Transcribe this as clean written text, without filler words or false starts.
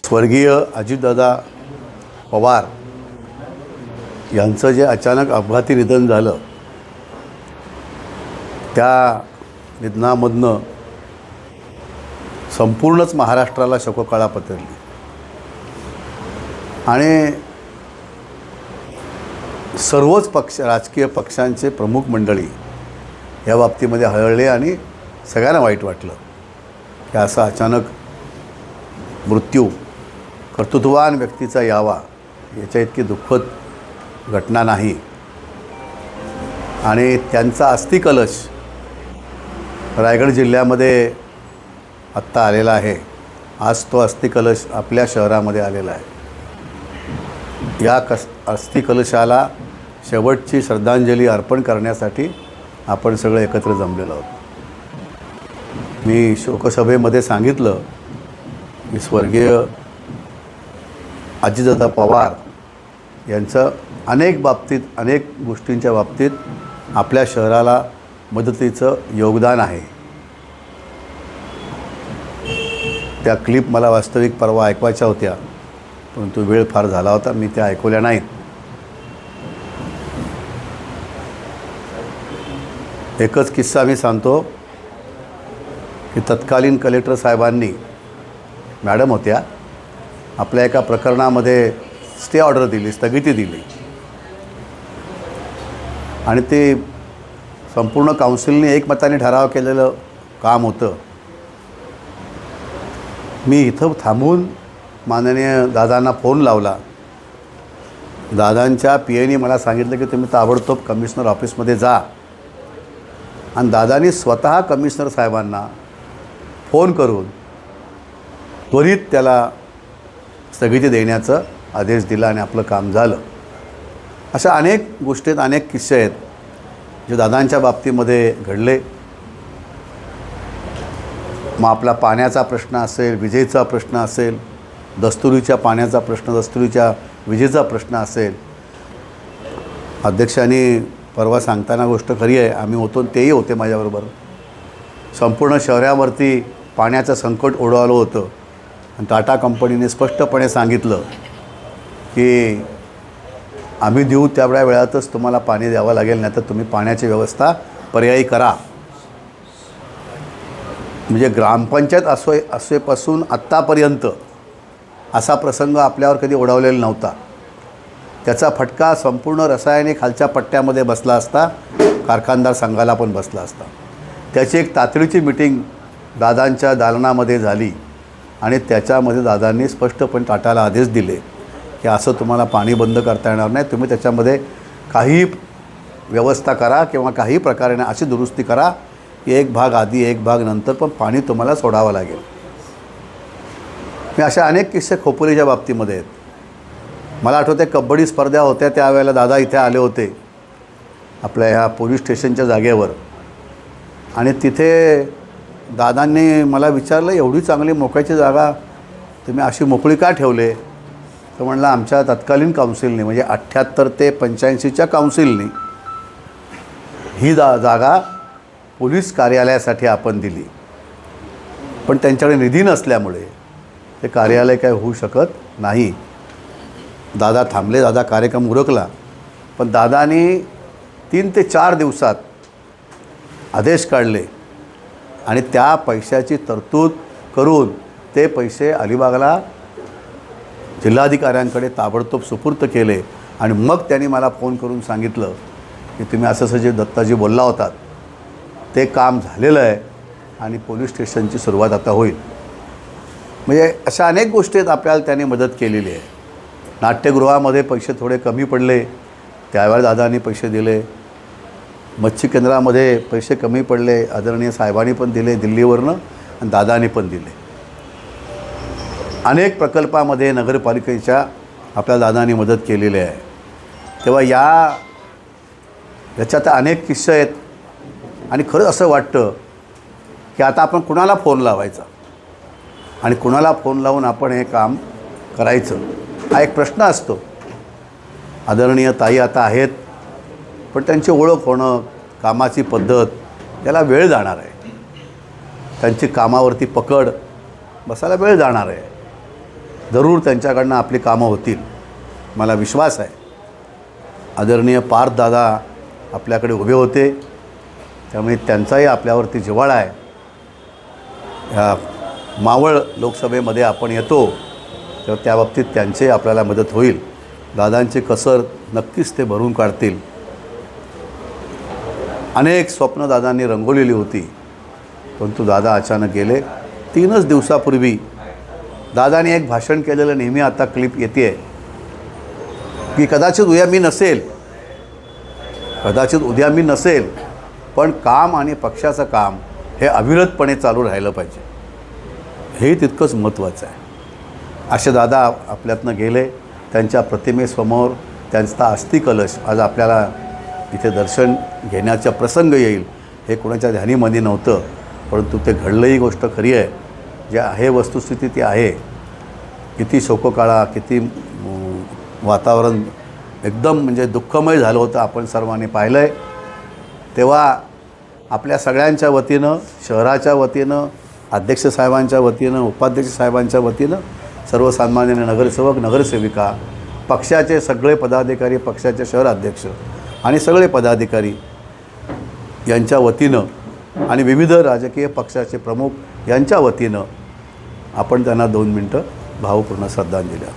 स्वर्गीय अजितदादा पवार यांचं जे अचानक अपघाती निधन झालं, त्या निधनामधनं संपूर्णच महाराष्ट्राला शोककळा पसरली आणि सर्वच राजकीय पक्षांचे प्रमुख मंडळी या बाबतीमध्ये हळहळले आणि सगळ्यांना वाईट वाटलं की असा अचानक मृत्यू कर्तृत्ववान व्यक्तीचा यावा, याच्या इतकी दुःखद घटना नाही. आणि त्यांचा अस्थिकलश रायगड जिल्ह्यामध्ये आत्ता आलेला आहे. आज तो अस्थिकलश आपल्या शहरामध्ये आलेला आहे. या अस्थिकलशाला शेवटची श्रद्धांजली अर्पण करण्यासाठी आपण सगळे एकत्र जमलेलो आहोत. मी शोकसभेमध्ये सांगितलं की स्वर्गीय अजितदादा पवार यांचं अनेक गोष्टींच्या बाबतीत आपल्या शहराला मदतीचं योगदान आहे. त्या क्लिप मला वास्तविक परवा ऐकवायच्या होत्या, परंतु वेळ फार झाला होता, मी त्या ऐकवल्या नाहीत. एकच किस्सा मी सांगतो की तत्कालीन कलेक्टर साहेबांनी, मॅडम होत्या, आपल्या एका प्रकरणामध्ये स्टे ऑर्डर दिली, स्थगिती दिली आणि ते संपूर्ण काउन्सिलने एकमताने ठराव केलेलं काम होतं. मी इथं थांबून माननीय दादांना फोन लावला. दादांच्या पीएने मला सांगितलं की तुम्ही ताबडतोब कमिशनर ऑफिसमध्ये जा, आणि दादांनी स्वतः कमिशनर साहेबांना फोन करून त्वरित त्याला स्थगिती देण्याचा आदेश दिला आणि आपलं काम झालं. अशा अनेक गोष्टीत अनेक किस्से आहेत जे दादांच्या बाबतीमध्ये घडले. मग आपला पाण्याचा प्रश्न असेल, विजेचा प्रश्न असेल, दस्तुरीच्या पाण्याचा प्रश्न, दस्तुरीच्या विजेचा प्रश्न असेल. अध्यक्षांनी परवा सांगताना गोष्ट खरी आहे, आम्ही होतो तेही होते माझ्याबरोबर. संपूर्ण शहरावरती पाण्याचं संकट ओढवलं होतं आणि टाटा कंपनीने स्पष्टपणे सांगितलं की आम्ही देऊ तेवढ्या वेळातच तुम्हाला पाणी द्यावं लागेल, नाही तर तुम्ही पाण्याची व्यवस्था पर्यायी करा. म्हणजे ग्रामपंचायत असेपासून आत्तापर्यंत असा प्रसंग आपल्यावर कधी ओढवलेला नव्हता. त्याचा फटका संपूर्ण रसायने खालच्या पट्ट्यामध्ये बसला असता, कारखानदार संघाला पण बसला असता. त्याची एक तातडीची मीटिंग दादांच्या दालनामध्ये झाली आणि त्याच्यामध्ये दादांनी स्पष्टपणे टाटाला आदेश दिले की असं तुम्हाला पाणी बंद करता येणार नाही, तुम्ही त्याच्यामध्ये काही व्यवस्था करा किंवा काही प्रकारे अशी दुरुस्ती करा की एक भाग आधी एक भाग नंतर, पण पाणी तुम्हाला सोडावं लागेल. मी अशा अनेक किस्से खोपोलीच्या बाबतीमध्ये आहेत. मला आठवते कबड्डी स्पर्धा होत्या, त्यावेळेला दादा इथे आले होते आपल्या ह्या पोलीस स्टेशनच्या जागेवर, आणि तिथे दादांनी मला विचारलं, एवढी चांगली मोकळ्याची जागा तुम्ही अशी मोकळी का ठेवले? तर म्हणलं आमच्या तत्कालीन काउन्सिलने, म्हणजे 78 ते 85च्या काउन्सिलने ही जागा पोलीस कार्यालयासाठी आपण दिली, पण त्यांच्याकडे निधी नसल्यामुळे ते कार्यालय काय होऊ शकत नाही. दादा थांबले, दादा कार्यक्रम उरकला, पण दादानी 3 ते 4 दिवसात आदेश काढले आणि त्या पैशाची तरतूद करून ते पैसे अलिबागला जिल्हाधिकाऱ्यांकडे ताबडतोब सुपूर्द केले. आणि मग त्यांनी मला फोन करून सांगितलं की तुम्ही असं जे दत्ताजी बोलला होतात ते काम झालेलं आहे आणि पोलीस स्टेशनची सुरुवात आता होईल. म्हणजे अशा अनेक गोष्टी आहेत आपल्याला त्यांनी मदत केलेली आहे. नाट्यगृहामध्ये पैसे थोडे कमी पडले, त्यावेळेला दादांनी पैसे दिले. मच्छी केंद्रामध्ये पैसे कमी पडले, आदरणीय साहेबांनी पण दिले दिल्लीवरनं, आणि दादांनी पण दिले. अनेक प्रकल्पामध्ये नगरपालिकेच्या आपल्या दादांनी मदत केलेली आहे. तेव्हा याच्यात अनेक किस्से आहेत आणि खरंच असं वाटतं की आता आपण कुणाला फोन लावायचा आणि कुणाला फोन लावून आपण हे काम करायचं, हा एक प्रश्न असतो. आदरणीय ताई आता आहेत, पण त्यांची ओळख होणं, कामाची पद्धत, त्याला वेळ जाणार आहे. त्यांची कामावरती पकड बसायला वेळ जाणार आहे. जरूर त्यांच्याकडनं आपली कामं होतील, मला विश्वास आहे. आदरणीय पार्थदादा आपल्याकडे उभे होते, त्यामुळे त्यांचाही आपल्यावरती जिव्हाळा आहे. ह्या मावळ लोकसभेमध्ये आपण येतो तर त्या बाबतीत त्यांची आपल्याला मदत होईल. दादांची कसर नक्कीच ते भरून काढतील. अनेक स्वप्न दादांनी रंगवलेली होती, परंतु दादा अचानक गेले. 3च दिवसापूर्वी दादाने एक भाषण केलेलं नेहमी आता क्लिप येते की कदाचित उद्या मी नसेल, पण काम आणि पक्षाचं काम हे अविरतपणे चालू राहिलं पाहिजे, हेही तितकंच महत्त्वाचं आहे. असे दादा आपल्यातनं गेले. त्यांच्या प्रतिमेसमोर त्यांचा अस्थिकलश आज आपल्याला इथे दर्शन घेण्याचा प्रसंग येईल हे कोणाच्या ध्यानीमनी नव्हतं, परंतु ते घडलंही गोष्ट खरी आहे. जे आहे वस्तुस्थिती ती आहे. किती शोककाळा, किती वातावरण एकदम म्हणजे दुःखमय झालं होतं आपण सर्वांनी पाहिलं आहे. तेव्हा आपल्या सगळ्यांच्या वतीनं, शहराच्या वतीनं, अध्यक्ष साहेबांच्या वतीनं, उपाध्यक्ष साहेबांच्या वतीनं, सर्वसामान्य नगरसेवक, नगरसेविका, पक्षाचे सगळे पदाधिकारी, पक्षाचे शहर अध्यक्ष आणि सगळे पदाधिकारी यांच्या वतीनं आणि विविध राजकीय पक्षाचे प्रमुख यांच्या वतीनं आपण त्यांना 2 मिनटं भावपूर्ण श्रद्धांजली द्या.